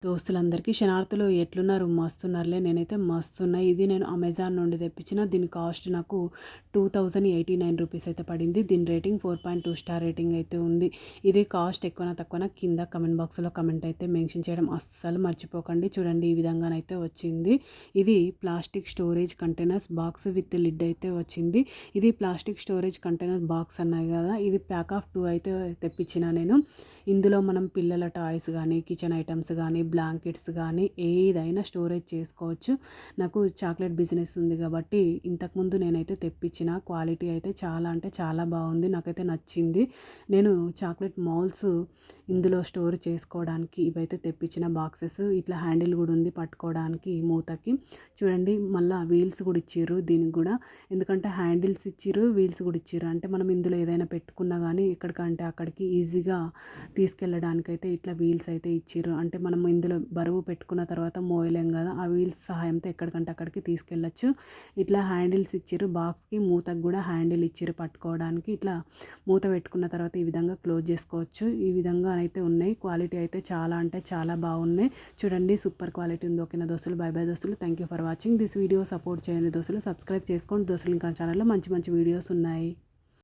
దోస్తులందరికీ శనార్థులు ఎట్లున్నారు? మస్తున్నారులే. నేనైతే మస్తున్నా. ఇది నేను అమెజాన్ నుండి తెప్పించిన. దీని కాస్ట్ నాకు 2089 రూపీస్ అయితే పడింది. దీని రేటింగ్ 4.2 స్టార్ రేటింగ్ అయితే ఉంది. ఇది కాస్ట్ ఎక్కువనా తక్కువనా కింద కమెంట్ బాక్స్లో కమెంట్ అయితే మెన్షన్ చేయడం అస్సలు మర్చిపోకండి. చూడండి ఈ విధంగానైతే వచ్చింది. ఇది plastic storage containers box with lid అయితే వచ్చింది. ఇది ప్లాస్టిక్ స్టోరేజ్ కంటైనర్ బాక్స్ అన్నాయి కదా, ఇది ప్యాక్ ఆఫ్ 2 అయితే తెప్పించిన నేను. ఇందులో మనం పిల్లల టాయ్స్ కానీ, కిచెన్ ఐటమ్స్ కానీ, బ్లాంకెట్స్ కానీ ఏదైనా స్టోరేజ్ చేసుకోవచ్చు. నాకు చాక్లెట్ బిజినెస్ ఉంది కాబట్టి ఇంతకుముందు నేనైతే తెప్పించిన క్వాలిటీ అయితే చాలా అంటే చాలా బాగుంది. నాకైతే నచ్చింది. నేను చాక్లెట్ మాల్స్ ఇందులో స్టోర్ చేసుకోవడానికి ఇవైతే తెప్పించిన బాక్సెస్. ఇట్లా హ్యాండిల్ కూడా ఉంది పట్టుకోవడానికి మూతకి. చూడండి మళ్ళీ వీల్స్ కూడా ఇచ్చిర్రు దీనికి కూడా. ఎందుకంటే హ్యాండిల్స్ ఇచ్చిర్రు, వీల్స్ కూడా ఇచ్చిర్రు. అంటే మనం ఇందులో ఏదైనా పెట్టుకున్నా కానీ ఎక్కడికంటే అక్కడికి ఈజీగా తీసుకెళ్ళడానికైతే ఇట్లా వీల్స్ అయితే ఇచ్చిర్రు. అంటే మనం ఇందులో బరువు పెట్టుకున్న తర్వాత మోయలేం కదా, ఆ వీల్స్ సహాయంతో ఎక్కడికంటే అక్కడికి తీసుకెళ్ళచ్చు. ఇట్లా హ్యాండిల్స్ ఇచ్చిర్రు. బాక్స్కి మూతకు కూడా హ్యాండిల్ ఇచ్చిర్రు పట్టుకోవడానికి. ఇట్లా మూత పెట్టుకున్న తర్వాత ఈ విధంగా క్లోజ్ చేసుకోవచ్చు. ఈ విధంగా అయితే ఉన్నాయి. క్వాలిటీ అయితే చాలా అంటే చాలా బాగున్నాయి. చూడండి సూపర్ క్వాలిటీ ఉంది. ఓకేనా దోస్తులు? బై బై దోస్తులు. Thank you for watching this video. Support చేయండి దోస్తులు. సబ్స్క్రైబ్ చేసుకోండి దోస్తులు. ఇంకా ఛానల్లో మంచి మంచి వీడియోస్ ఉన్నాయి.